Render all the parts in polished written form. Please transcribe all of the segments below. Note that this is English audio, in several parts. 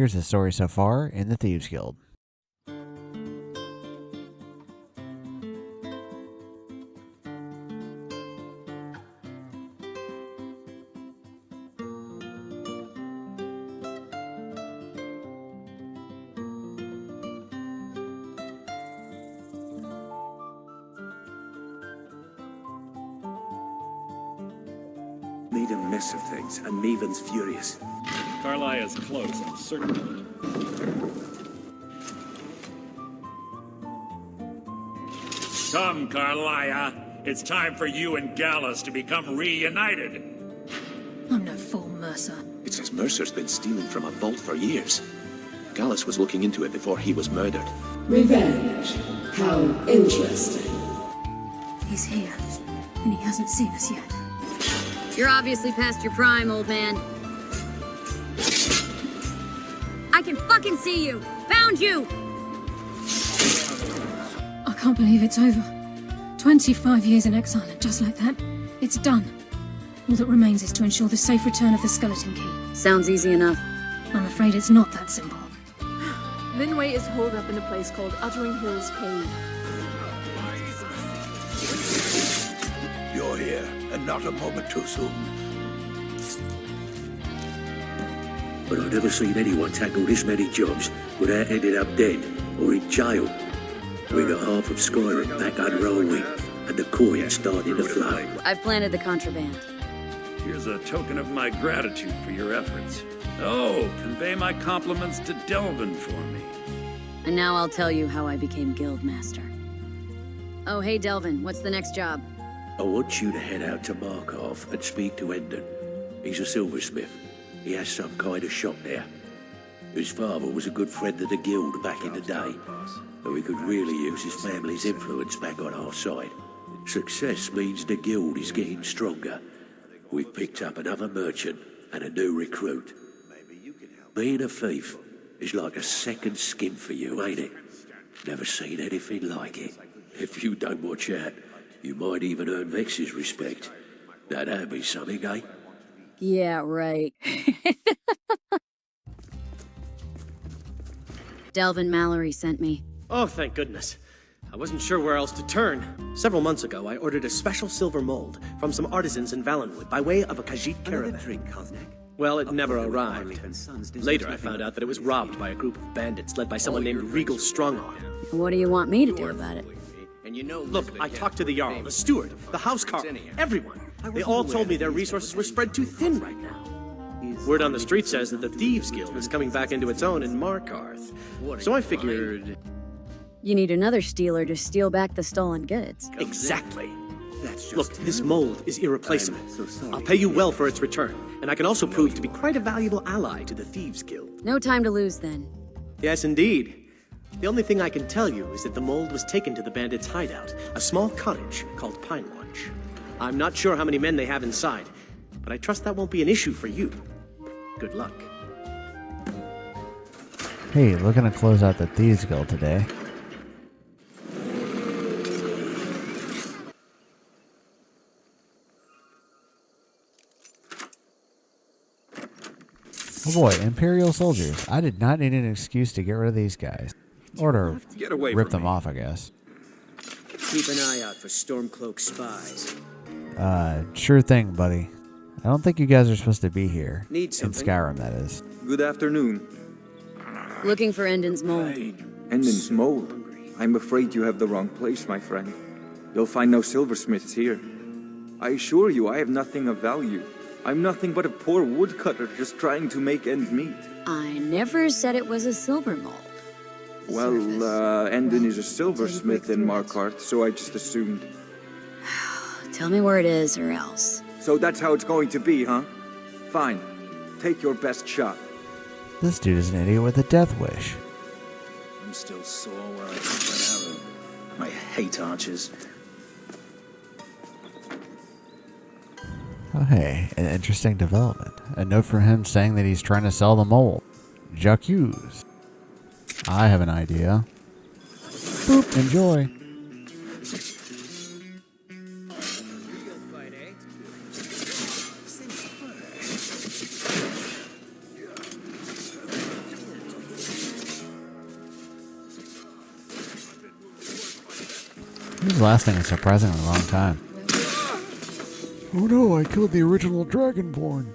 Here's the story so far in the Thieves Guild. Made a mess of things, and Maven's furious. Carlisle is close, I'm certain of it. Come, Carlisle. It's time for you and Gallus to become reunited. I'm no fool, Mercer. It says Mercer's been stealing from a vault for years. Gallus was looking into it before he was murdered. Revenge. How interesting. He's here, and he hasn't seen us yet. You're obviously past your prime, old man. I can fucking see you! Found you! I can't believe it's over. 25 years in exile, and just like that, it's done. All that remains is to ensure the safe return of the skeleton key. Sounds easy enough. I'm afraid it's not that simple. Linway is holed up in a place called Uttering Hills Cave. You're here, and not a moment too soon. But I've never seen anyone tackle this many jobs without ending up dead or in jail. We got half of Skyrim back under our wing, and the coin's starting to flow. I've planted the contraband. Here's a token of my gratitude for your efforts. Oh, convey my compliments to Delvin for me. And now I'll tell you how I became Guildmaster. Oh, hey Delvin, what's the next job? I want you to head out to Markarth and speak to Endon. He's a silversmith. He has some kind of shop there. His father was a good friend of the guild back in the day, and we could really use his family's influence back on our side. Success means the guild is getting stronger. We've picked up another merchant and a new recruit. Being a thief is like a second skin for you, ain't it? Never seen anything like it. If you don't watch out, you might even earn Vex's respect. Now that'd be something, eh? Yeah, right. Delvin Mallory sent me. Oh, thank goodness. I wasn't sure where else to turn. Several months ago, I ordered a special silver mold from some artisans in Valenwood by way of a Khajiit caravan. Well, it never arrived. Later, I found out that it was robbed by a group of bandits led by someone named Regal Strongarm. What do you want me to do about it? Look, I talked to the Jarl, the steward, the housecarl, everyone. They all told me their resources were spread too thin right now. Word on the street says that the Thieves Guild is coming back into its own in Markarth. So I figured... You need another stealer to steal back the stolen goods. Exactly. Look, this mold is irreplaceable. I'll pay you well for its return, and I can also prove to be quite a valuable ally to the Thieves Guild. No time to lose, then. Yes, indeed. The only thing I can tell you is that the mold was taken to the bandits' hideout, a small cottage called Pine Lodge. I'm not sure how many men they have inside, but I trust that won't be an issue for you. Good luck. Hey, looking to close out the Thieves Guild today. Oh boy, Imperial soldiers. I did not need an excuse to get rid of these guys. Or to rip them off, I guess. Keep an eye out for Stormcloak spies. Sure thing, buddy. I don't think you guys are supposed to be here. Need something? In Skyrim, that is. Good afternoon. Looking for Endon's mold. Endon's mold? I'm afraid you have the wrong place, my friend. You'll find no silversmiths here. I assure you, I have nothing of value. I'm nothing but a poor woodcutter just trying to make ends meet. I never said it was a silver mold. Well, Endon is a silversmith in Markarth, so I just assumed. Tell me where it is, or else. So that's how it's going to be, huh? Fine. Take your best shot. This dude is an idiot with a death wish. I'm still sore where I took that arrow. I hate archers. Oh hey, an interesting development. A note from him saying that he's trying to sell the mold. J'accuse. I have an idea. Boop, enjoy. This is lasting a surprisingly long time. Oh no, I killed the original Dragonborn.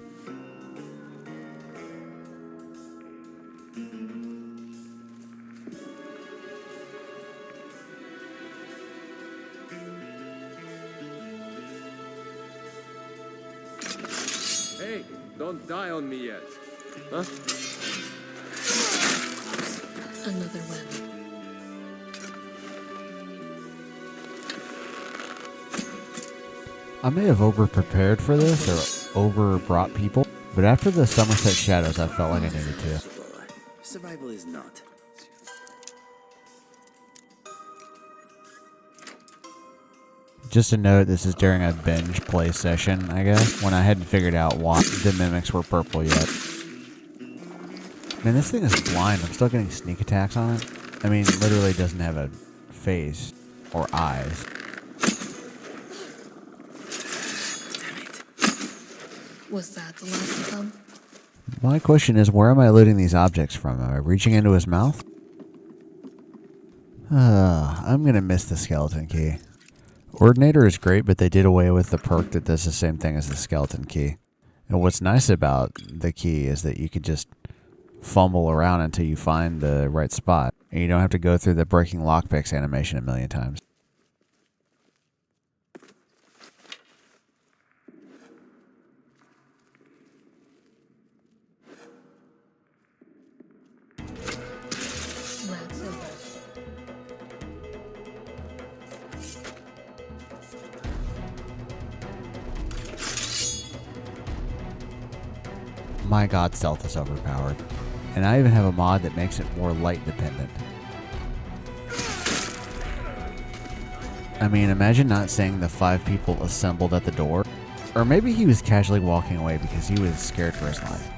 Hey, don't die on me yet. Huh? Another web. I may have over-prepared for this, or over-brought people, but after the Somerset Shadows, I felt like I needed to. Survival is not. Just a note, this is during a binge play session, I guess, when I hadn't figured out why the mimics were purple yet. Man, this thing is blind. I'm still getting sneak attacks on it. I mean, literally doesn't have a face or eyes. Was that the last of them? My question is, where am I looting these objects from? Am I reaching into his mouth? I'm gonna miss the skeleton key. Ordinator is great, but they did away with the perk that does the same thing as the skeleton key. And what's nice about the key is that you could just fumble around until you find the right spot. And you don't have to go through the breaking lockpicks animation a million times. Red silver. My god, stealth is overpowered. And I even have a mod that makes it more light dependent. I mean, imagine not seeing the 5 people assembled at the door. Or maybe he was casually walking away because he was scared for his life.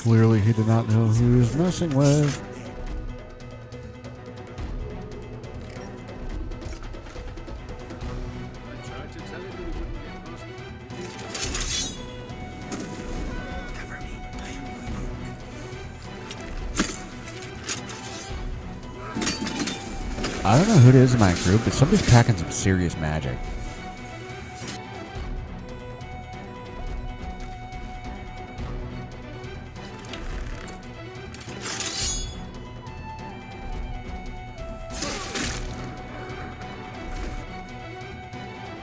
Clearly he did not know who he was messing with. I don't know who it is in my group, but somebody's packing some serious magic.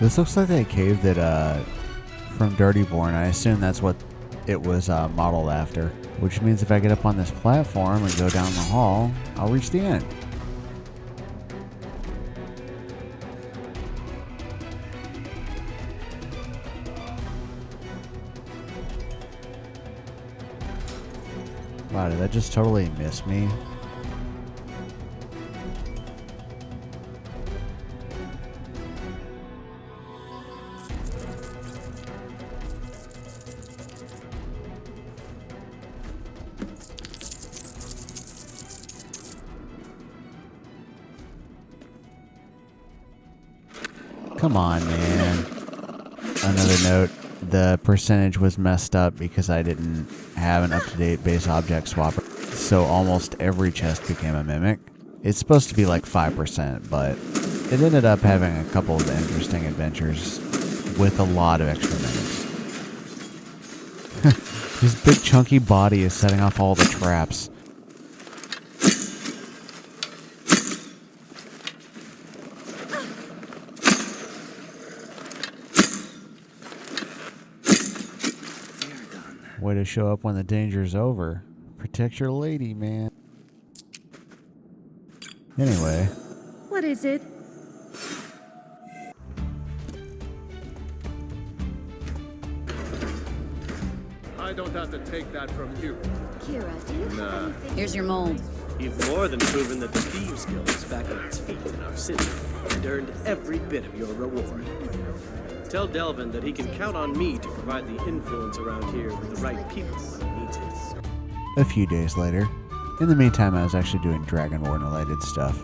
This looks like that cave that, from Dirtyborn. I assume that's what it was modeled after. Which means if I get up on this platform and go down the hall, I'll reach the end. Wow, did that just totally miss me? Come on, man. Another note, the percentage was messed up because I didn't have an up-to-date base object swapper. So almost every chest became a mimic. It's supposed to be like 5%, but it ended up having a couple of interesting adventures with a lot of extra mimics. His big chunky body is setting off all the traps. Way to show up when the danger's over. Protect your lady, man. Anyway. What is it? I don't have to take that from you. Kira, do you have anything? Here's your mold. You've more than proven that the Thieves Guild is back on its feet in our city, and earned every bit of your reward. Tell Delvin that he can count on me to provide the influence around here with the right people when he needs it. A few days later. In the meantime, I was actually doing Dragon War related stuff.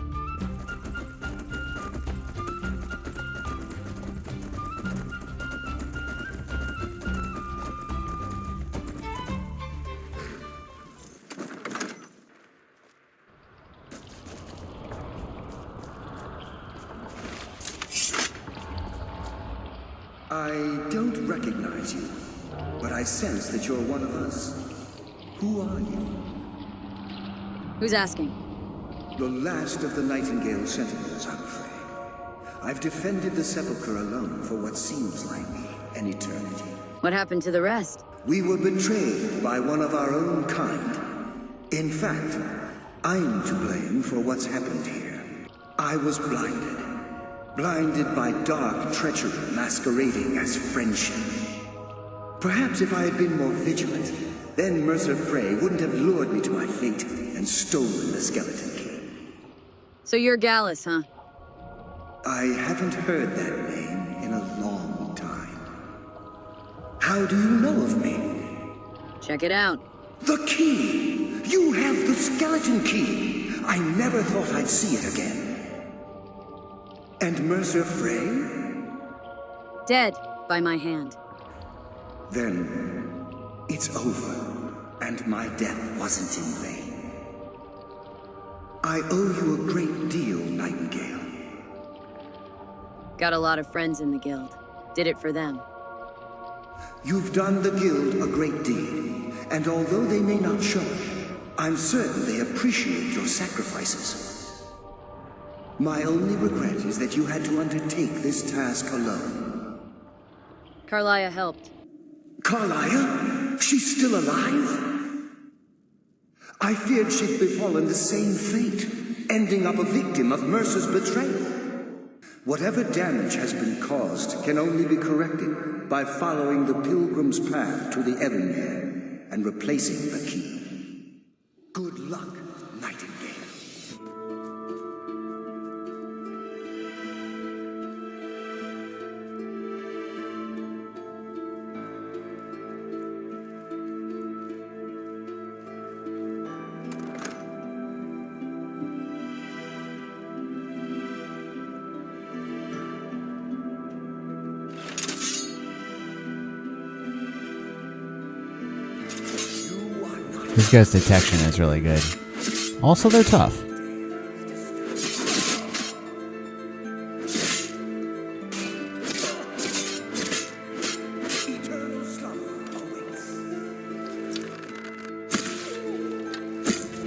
I don't recognize you, but I sense that you're one of us. Who are you? Who's asking? The last of the Nightingale Sentinels, I'm afraid. I've defended the Sepulchre alone for what seems like an eternity. What happened to the rest? We were betrayed by one of our own kind. In fact, I'm to blame for what's happened here. I was blinded. Blinded by dark treachery masquerading as friendship. Perhaps if I had been more vigilant, then Mercer Frey wouldn't have lured me to my fate and stolen the skeleton key. So you're Gallus, huh? I haven't heard that name in a long time. How do you know of me? Check it out. The key! You have the skeleton key! I never thought I'd see it again. And Mercer Frey? Dead by my hand. Then it's over, and my death wasn't in vain. I owe you a great deal, Nightingale. Got a lot of friends in the guild. Did it for them. You've done the guild a great deed, and although they may not show it, I'm certain they appreciate your sacrifices. My only regret is that you had to undertake this task alone. Carlia helped. Carlia? She's still alive? I feared she'd befallen the same fate, ending up a victim of Mercer's betrayal. Whatever damage has been caused can only be corrected by following the pilgrim's path to the Evermere and replacing the key. Good luck, Nightingale. This guy's detection is really good. Also, they're tough.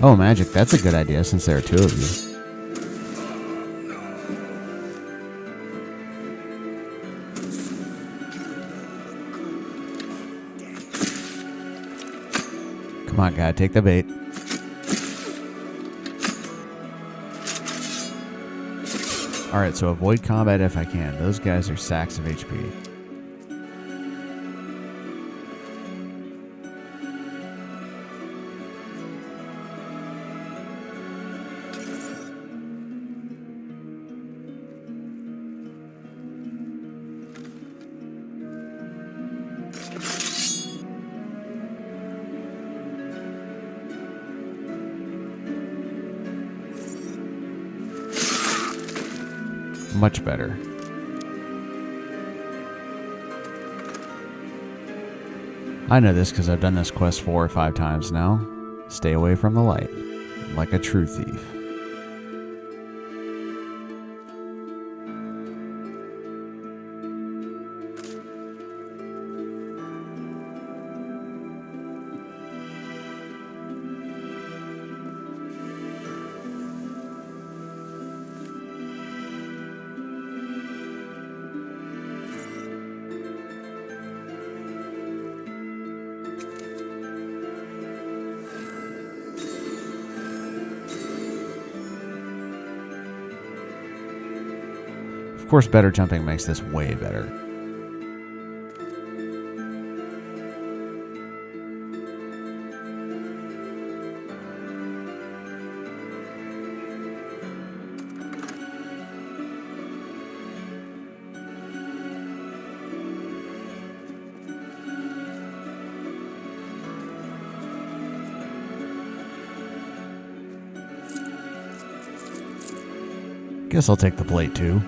Oh, magic. That's a good idea since there are two of you. Come on, guy, take the bait. Alright, so avoid combat if I can. Those guys are sacks of HP. Much better. I know this because I've done this quest 4 or 5 times now. Stay away from the light, like a true thief. Of course, better jumping makes this way better. Guess I'll take the plate too.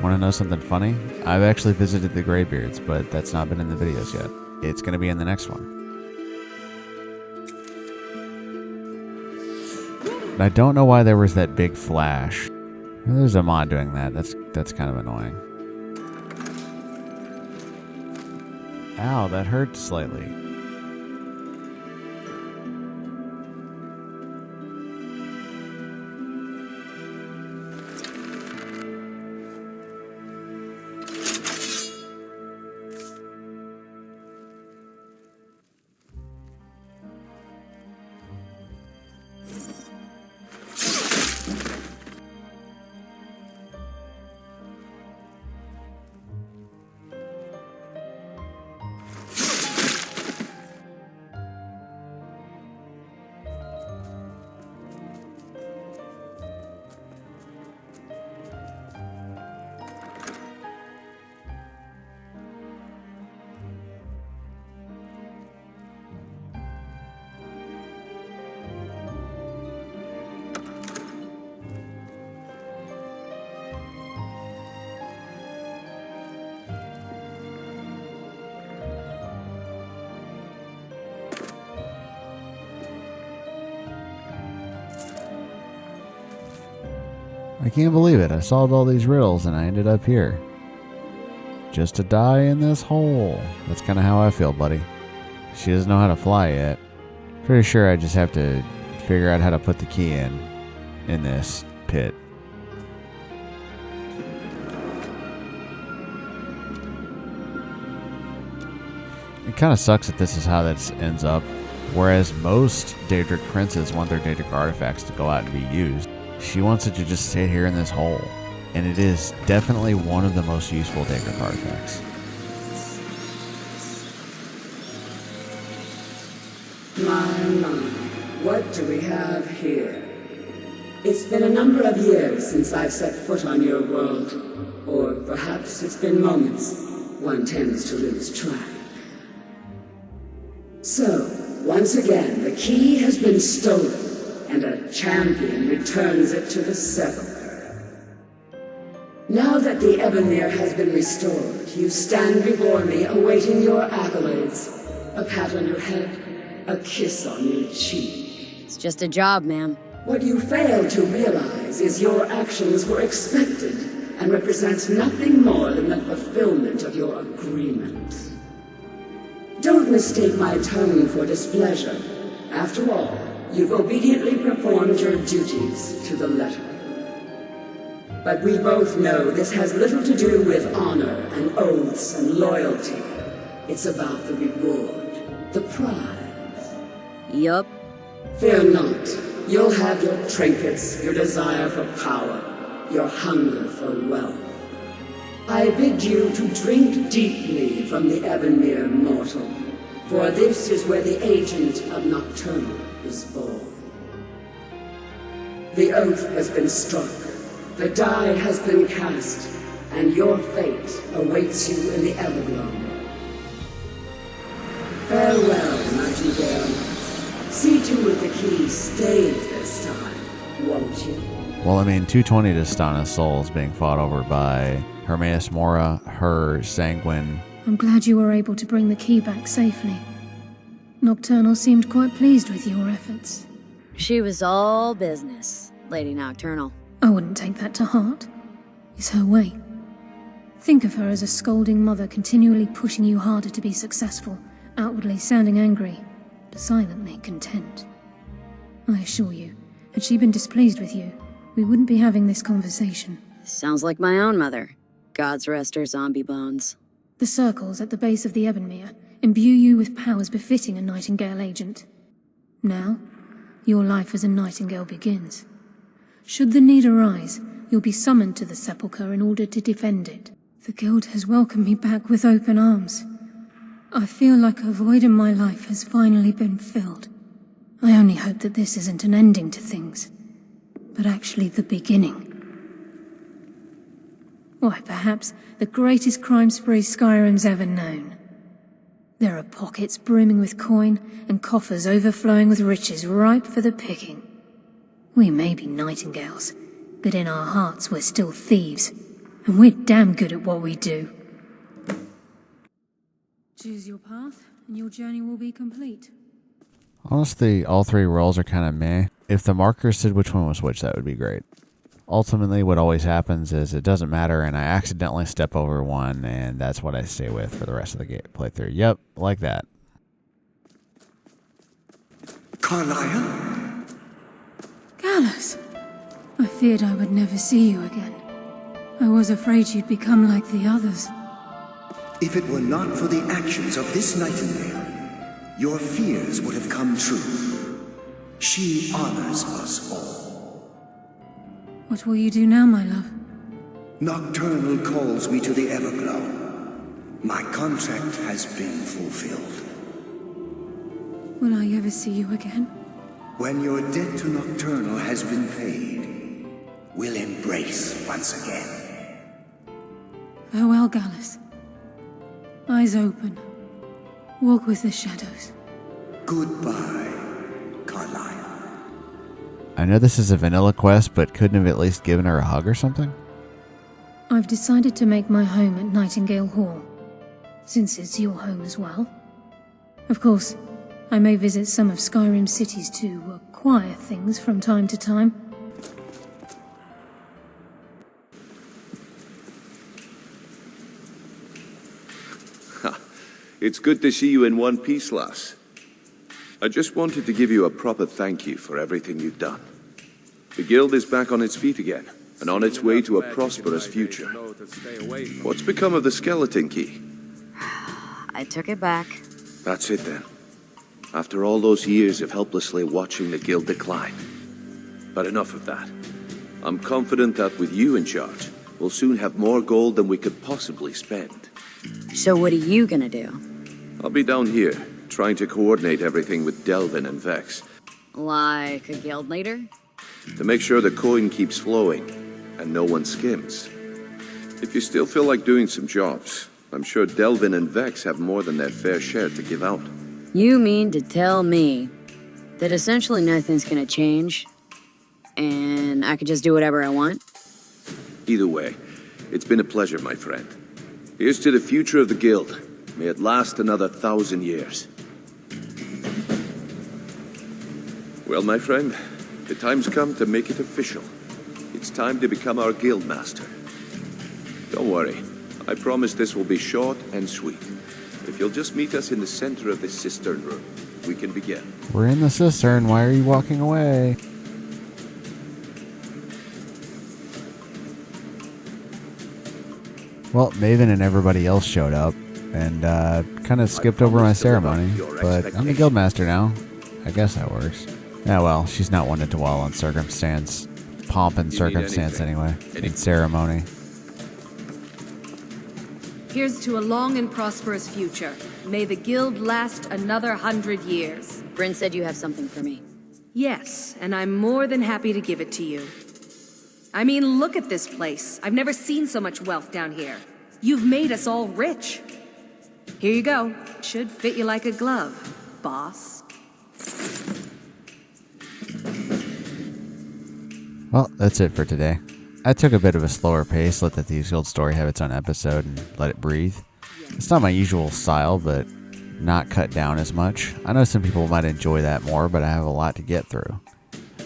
Want to know something funny? I've actually visited the Greybeards, but that's not been in the videos yet. It's going to be in the next one. And I don't know why there was that big flash. There's a mod doing that. That's kind of annoying. Ow, that hurt slightly. I can't believe it. I solved all these riddles and I ended up here. Just to die in this hole. That's kind of how I feel, buddy. She doesn't know how to fly yet. Pretty sure I just have to figure out how to put the key in this pit. It kind of sucks that this is how this ends up. Whereas most Daedric princes want their Daedric artifacts to go out and be used. She wants it to just sit here in this hole. And it is definitely one of the most useful Daedric artifacts. My, what do we have here? It's been a number of years since I've set foot on your world. Or perhaps it's been moments. One tends to lose track. So, once again, the key has been stolen. And a champion returns it to the sepulchre. Now that the Ebonmere has been restored, you stand before me awaiting your accolades. A pat on your head, a kiss on your cheek. It's just a job, ma'am. What you fail to realize is your actions were expected and represent nothing more than the fulfillment of your agreement. Don't mistake my tone for displeasure. After all, you've obediently performed your duties to the letter. But we both know this has little to do with honor and oaths and loyalty. It's about the reward, the prize. Yup. Fear not. You'll have your trinkets, your desire for power, your hunger for wealth. I bid you to drink deeply from the Ebonmere mortal, for this is where the agent of Nocturnal is born. The oath has been struck, the die has been cast, and your fate awaits you in the Everglow. Farewell, Nightingale. See to it the key stays this time, won't you? Well, I mean, 220 to Stana's soul is being fought over by Hermaeus Mora, her Sanguine. I'm glad you were able to bring the key back safely. Nocturnal seemed quite pleased with your efforts. She was all business, Lady Nocturnal. I wouldn't take that to heart. It's her way. Think of her as a scolding mother continually pushing you harder to be successful, outwardly sounding angry, but silently content. I assure you, had she been displeased with you, we wouldn't be having this conversation. Sounds like my own mother. God's rest her zombie bones. The circles at the base of the Ebonmere imbue you with powers befitting a Nightingale agent. Now, your life as a Nightingale begins. Should the need arise, you'll be summoned to the Sepulchre in order to defend it. The Guild has welcomed me back with open arms. I feel like a void in my life has finally been filled. I only hope that this isn't an ending to things, but actually the beginning. Why, perhaps the greatest crime spree Skyrim's ever known. There are pockets brimming with coin and coffers overflowing with riches ripe for the picking. We may be Nightingales, but in our hearts we're still thieves, and we're damn good at what we do. Choose your path, and your journey will be complete. Honestly, all three roles are kind of meh. If the marker said which one was which, that would be great. Ultimately, what always happens is it doesn't matter, and I accidentally step over one, and that's what I stay with for the rest of the playthrough. Yep, like that. Carlisle? Gallus! I feared I would never see you again. I was afraid you'd become like the others. If it were not for the actions of this Nightingale, your fears would have come true. She honors us all. What will you do now, my love? Nocturnal calls me to the Everglow. My contract has been fulfilled. Will I ever see you again? When your debt to Nocturnal has been paid, we'll embrace once again. Farewell, Gallus. Eyes open. Walk with the shadows. Goodbye, Carlisle. I know this is a vanilla quest, but couldn't have at least given her a hug or something? I've decided to make my home at Nightingale Hall, since it's your home as well. Of course, I may visit some of Skyrim's cities to acquire things from time to time. It's good to see you in one piece, lass. I just wanted to give you a proper thank you for everything you've done. The Guild is back on its feet again, and on its way to a prosperous future. What's become of the skeleton key? I took it back. That's it then. After all those years of helplessly watching the Guild decline. But enough of that. I'm confident that with you in charge, we'll soon have more gold than we could possibly spend. So what are you gonna do? I'll be down here, trying to coordinate everything with Delvin and Vex. Like a guild leader? To make sure the coin keeps flowing, and no one skims. If you still feel like doing some jobs, I'm sure Delvin and Vex have more than their fair share to give out. You mean to tell me that essentially nothing's gonna change, and I could just do whatever I want? Either way, it's been a pleasure, my friend. Here's to the future of the Guild. May it last another 1,000 years. Well, my friend, the time's come to make it official. It's time to become our Guildmaster. Don't worry, I promise this will be short and sweet. If you'll just meet us in the center of this cistern room, we can begin. We're in the cistern, why are you walking away? Well, Maven and everybody else showed up, and kind of skipped over my ceremony, but I'm the Guildmaster now. I guess that works. Yeah, well, she's not one to dwell on circumstance. Pomp and circumstance, anyway. And ceremony. Here's to a long and prosperous future. May the Guild last another 100 years. Bryn said you have something for me. Yes, and I'm more than happy to give it to you. I mean, look at this place. I've never seen so much wealth down here. You've made us all rich. Here you go. Should fit you like a glove, boss. Well, that's it for today. I took a bit of a slower pace, let the Thieves Guild story have its own episode and let it breathe. It's not my usual style, but not cut down as much. I know some people might enjoy that more, but I have a lot to get through.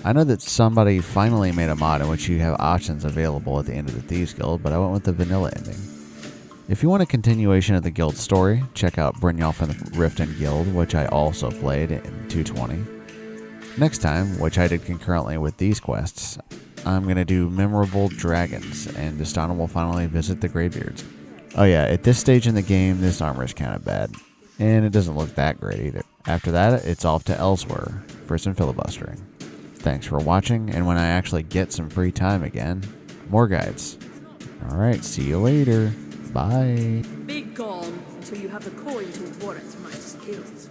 I know that somebody finally made a mod in which you have options available at the end of the Thieves Guild, but I went with the vanilla ending. If you want a continuation of the guild story, check out Brynjolf and the Riften Guild, which I also played in 220. Next time, which I did concurrently with these quests, I'm going to do Memorable Dragons, and Destana will finally visit the Greybeards. Oh yeah, at this stage in the game, this armor is kind of bad, and it doesn't look that great either. After that, it's off to Elsewhere for some filibustering. Thanks for watching, and when I actually get some free time again, more guides. Alright, see you later. Bye. Be gone until you have the coin to warrant my skills.